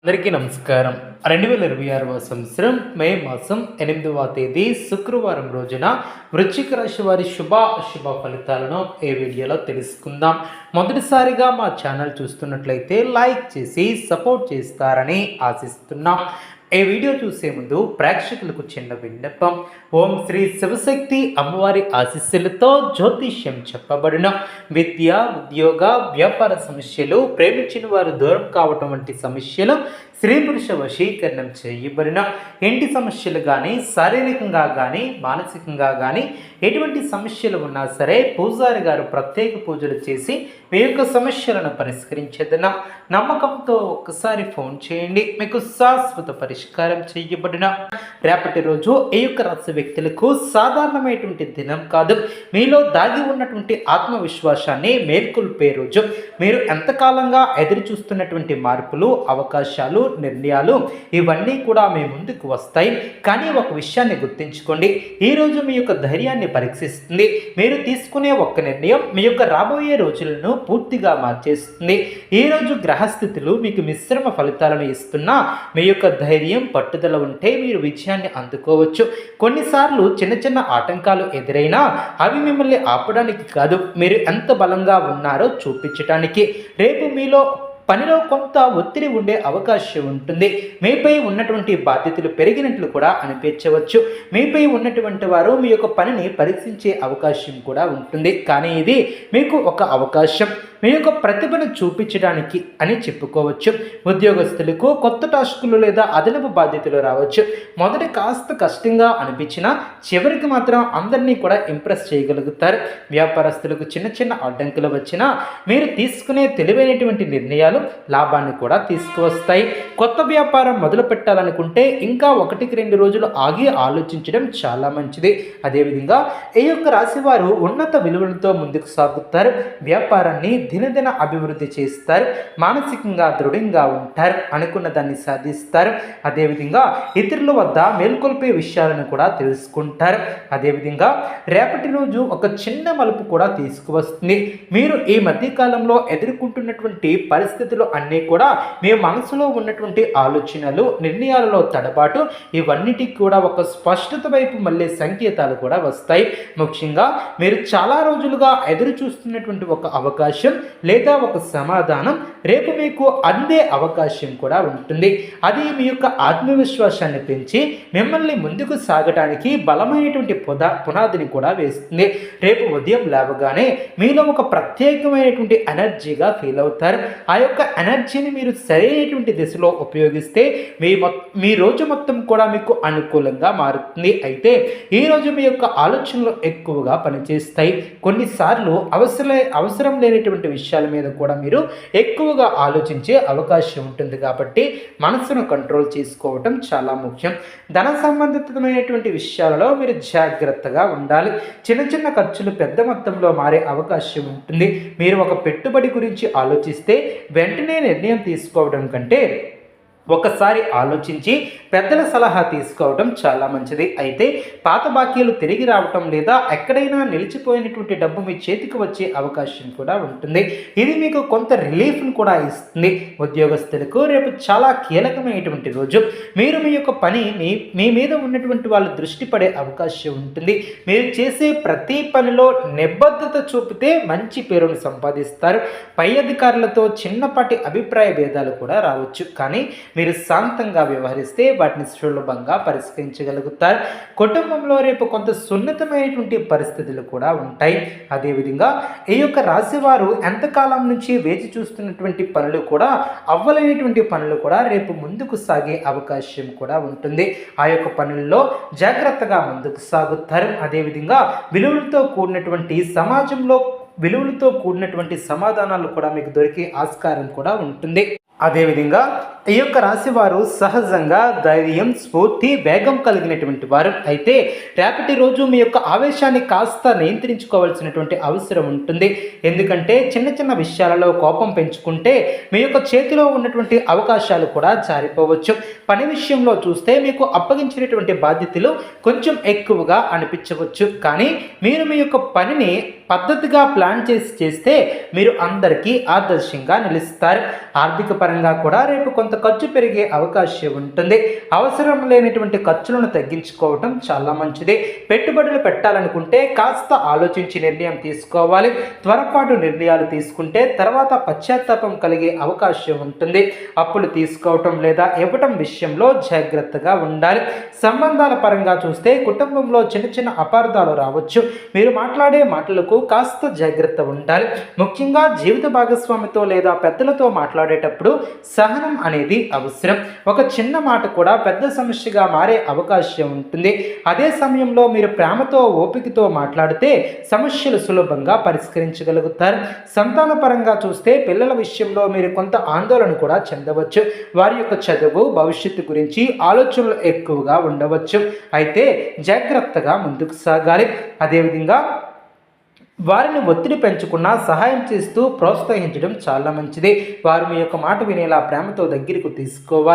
అందరికీ నమస్కారం. 2026వ సంవత్సరం మే మాసం 8వ తేదీ శుక్రవారం రోజున వృశ్చిక రాశి వారి అశుభ ఫలితాలను ఈ వీడియోలో తెలుసుకుందాం. మొదటిసారిగా మా ఛానల్ చూస్తున్నట్లయితే లైక్ చేసి సపోర్ట్ చేస్తారని ఆశిస్తున్నాం. ఈ వీడియో చూసే ముందు ప్రేక్షకులకు చిన్న విన్నపం. ఓం శ్రీ శివశక్తి అమ్మవారి ఆశీస్సులతో జ్యోతిష్యం చెప్పబడిన విద్య, ఉద్యోగ, వ్యాపార సమస్యలు, ప్రేమించిన వారు దూరం కావటం వంటి సమస్యలు, స్త్రీ పురుష వశీకరణం చేయబడిన ఇంటి సమస్యలు కానీ, శారీరకంగా కానీ, మానసికంగా కానీ ఎటువంటి సమస్యలు ఉన్నా సరే పూజారి గారు ప్రత్యేక పూజలు చేసి మీ యొక్క సమస్యలను పరిష్కరించేదన నమ్మకంతో ఒక్కసారి ఫోన్ చేయండి, మీకు శాశ్వత పరిష్కారం చేయబడిన. రేపటి రోజు ఈ యొక్క రాశి వ్యక్తులకు సాధారణమైనటువంటి దినం కాదు. మీలో దాగి ఉన్నటువంటి ఆత్మవిశ్వాసాన్ని మేల్కొల్పే రోజు. మీరు ఎంతకాలంగా ఎదురు చూస్తున్నటువంటి మార్పులు, అవకాశాలు, నిర్ణయాలు ఇవన్నీ కూడా మీ ముందుకు వస్తాయి. కానీ ఒక విషయాన్ని గుర్తుంచుకోండి, ఈరోజు మీ యొక్క ధైర్యాన్ని పరీక్షిస్తుంది. మీరు తీసుకునే ఒక్క నిర్ణయం మీ యొక్క రాబోయే రోజులను పూర్తిగా మార్చేస్తుంది. ఈరోజు గ్రహస్థితులు మీకు మిశ్రమ ఫలితాలను ఇస్తున్నా మీ యొక్క ధైర్యం, పట్టుదల ఉంటే మీరు విజయాన్ని అందుకోవచ్చు. కొన్నిసార్లు చిన్న చిన్న ఆటంకాలు ఎదురైనా అవి మిమ్మల్ని ఆపడానికి కాదు, మీరు ఎంత బలంగా ఉన్నారో చూపించడానికి. రేపు మీలో పనిలో కొంత ఒత్తిడి ఉండే అవకాశం ఉంటుంది. మీపై ఉన్నటువంటి బాధ్యతలు పెరిగినట్లు కూడా అనిపించవచ్చు. మీపై ఉన్నటువంటి వారు మీ యొక్క పనిని పరీక్షించే అవకాశం కూడా ఉంటుంది. కానీ ఇది మీకు ఒక అవకాశం, మీ యొక్క ప్రతిభను చూపించడానికి అని చెప్పుకోవచ్చు. ఉద్యోగస్తులకు కొత్త టాస్కులు లేదా అదనపు బాధ్యతలు రావచ్చు. మొదట కాస్త కష్టంగా అనిపించినా చివరికి మాత్రం అందరినీ కూడా ఇంప్రెస్ చేయగలుగుతారు. వ్యాపారస్తులకు చిన్న చిన్న అడ్డంకులు వచ్చినా మీరు తీసుకునే తెలివైనటువంటి నిర్ణయాలు లాభాన్ని కూడా తీసుకువస్తాయి. కొత్త వ్యాపారం మొదలు పెట్టాలనుకుంటే ఇంకా 1-2 రోజులు ఆగి ఆలోచించడం చాలా మంచిది. అదేవిధంగా ఈ యొక్క రాశి వారు ఉన్నత విలువలతో ముందుకు సాగుతారు. వ్యాపారాన్ని దినదిన అభివృద్ధి చేస్తారు. మానసికంగా దృఢంగా ఉంటారు. అనుకున్న దాన్ని సాధిస్తారు. అదేవిధంగా ఇతరుల వద్ద మేల్కొల్పే విషయాలను కూడా తెలుసుకుంటారు. అదేవిధంగా రేపటి రోజు ఒక చిన్న మలుపు కూడా తీసుకువస్తుంది. మీరు ఈ మధ్యకాలంలో ఎదుర్కొంటున్నటువంటి పరిస్థితులు అన్నీ కూడా మీ మనసులో ఉన్నటువంటి ఆలోచనలు, నిర్ణయాలలో తడబాటు ఇవన్నిటికి కూడా ఒక స్పష్టత వైపు మళ్ళీ సంకేతాలు కూడా వస్తాయి. ముఖ్యంగా మీరు చాలా రోజులుగా ఎదురు చూస్తున్నటువంటి ఒక అవకాశం లేదా ఒక సమాధానం రేపు మీకు అందే అవకాశం కూడా ఉంటుంది. అది మీ యొక్క ఆత్మవిశ్వాసాన్ని పెంచి మిమ్మల్ని ముందుకు సాగడానికి బలమైనటువంటి పునాదిని కూడా వేస్తుంది. రేపు ఉదయం లేవగానే మీలో ఒక ప్రత్యేకమైనటువంటి ఎనర్జీగా ఫీల్ అవుతారు. ఆ యొక్క ఎనర్జీని మీరు సరైనటువంటి దిశలో ఉపయోగిస్తే మీ రోజు మొత్తం కూడా మీకు అనుకూలంగా మారుతుంది. అయితే ఈరోజు మీ యొక్క ఆలోచనలు ఎక్కువగా పనిచేస్తాయి. కొన్నిసార్లు అవసరం లేనటువంటి విషయాల మీద కూడా మీరు ఎక్కువగా ఆలోచించే అవకాశం ఉంటుంది. కాబట్టి మనసును కంట్రోల్ చేసుకోవటం చాలా ముఖ్యం. ధన సంబంధితమైనటువంటి విషయాలలో మీరు జాగ్రత్తగా ఉండాలి. చిన్న చిన్న ఖర్చులు పెద్ద మొత్తంలో మారే అవకాశం ఉంటుంది. మీరు ఒక పెట్టుబడి గురించి ఆలోచిస్తే వెంటనే నిర్ణయం తీసుకోవడం కంటే ఒకసారి ఆలోచించి పెద్దల సలహా తీసుకోవడం చాలా మంచిది. అయితే పాత బాకీలు తిరిగి రావటం లేదా ఎక్కడైనా నిలిచిపోయినటువంటి డబ్బు మీ చేతికి వచ్చే అవకాశం కూడా ఉంటుంది. ఇది మీకు కొంత రిలీఫ్ను కూడా ఇస్తుంది. ఉద్యోగస్తులకు రేపు చాలా కీలకమైనటువంటి రోజు. మీరు మీ యొక్క పని మీ మీద ఉన్నటువంటి వాళ్ళు దృష్టి పడే అవకాశం ఉంటుంది. మీరు చేసే ప్రతి పనిలో నిబద్ధత చూపితే మంచి పేరును సంపాదిస్తారు. పై అధికారులతో చిన్నపాటి అభిప్రాయ భేదాలు కూడా రావచ్చు. కానీ మీరు శాంతంగా వ్యవహరిస్తే వాటిని సులభంగా పరిష్కరించగలుగుతారు. కుటుంబంలో రేపు కొంత సున్నితమైనటువంటి పరిస్థితులు కూడా ఉంటాయి. అదేవిధంగా ఈ యొక్క రాశి వారు ఎంతకాలం నుంచి వేచి చూస్తున్నటువంటి పనులు కూడా అవ్వలేనటువంటి పనులు కూడా రేపు ముందుకు సాగే అవకాశం కూడా ఉంటుంది. ఆ యొక్క పనుల్లో జాగ్రత్తగా ముందుకు సాగుతారు. అదేవిధంగా విలువలతో కూడినటువంటి సమాధానాలు కూడా మీకు దొరికే ఆస్కారం కూడా ఉంటుంది. అదేవిధంగా ఈ యొక్క రాశి వారు సహజంగా ధైర్యం, స్ఫూర్తి, వేగం కలిగినటువంటి వారు. అయితే రేపటి రోజు మీ యొక్క ఆవేశాన్ని కాస్త నియంత్రించుకోవాల్సినటువంటి అవసరం ఉంటుంది. ఎందుకంటే చిన్న చిన్న విషయాలలో కోపం పెంచుకుంటే మీ యొక్క చేతిలో ఉన్నటువంటి అవకాశాలు కూడా జారిపోవచ్చు. పని విషయంలో చూస్తే మీకు అప్పగించినటువంటి బాధ్యతలు కొంచెం ఎక్కువగా అనిపించవచ్చు. కానీ మీరు మీ యొక్క పనిని పద్ధతిగా ప్లాన్ చేస్తే మీరు అందరికీ ఆదర్శంగా నిలుస్తారు. ఆర్థిక పరంగా కూడా రేపు కొంత ఖర్చు పెరిగే అవకాశం ఉంటుంది. అవసరం లేనటువంటి ఖర్చులను తగ్గించుకోవటం చాలా మంచిది. పెట్టుబడులు పెట్టాలనుకుంటే కాస్త ఆలోచించి నిర్ణయం తీసుకోవాలి. త్వరపాటు నిర్ణయాలు తీసుకుంటే తర్వాత పశ్చాత్తాపం కలిగే అవకాశం ఉంటుంది. అప్పులు తీసుకోవటం లేదా ఇవ్వటం విషయంలో జాగ్రత్తగా ఉండాలి. సంబంధాల పరంగా చూస్తే కుటుంబంలో చిన్న చిన్న అపార్థాలు రావచ్చు. మీరు మాట్లాడే మాటలకు కాస్త జాగ్రత్త ఉండాలి. ముఖ్యంగా జీవిత భాగస్వామితో లేదా పెద్దలతో మాట్లాడేటప్పుడు సహనం అనేది అవసరం. ఒక చిన్న మాట కూడా పెద్ద సమస్యగా మారే అవకాశం ఉంటుంది. అదే సమయంలో మీరు ప్రేమతో ఓపికతో మాట్లాడితే సమస్యలు సులభంగా పరిష్కరించగలుగుతారు. సంతాన పరంగా చూస్తే పిల్లల విషయంలో మీరు కొంత ఆందోళన కూడా చెందవచ్చు. వారి యొక్క చదువు భవిష్యత్తు గురించి ఆలోచనలు ఎక్కువగా ఉండవచ్చు. అయితే జాగ్రత్తగా ముందుకు సాగాలి. అదేవిధంగా వారిని ఒత్తిడి పెంచకుండా సహాయం చేస్తూ ప్రోత్సహించడం చాలా మంచిది. వారు మీ యొక్క మాట వినేలా ప్రేమతో దగ్గరకు తీసుకోవాలి.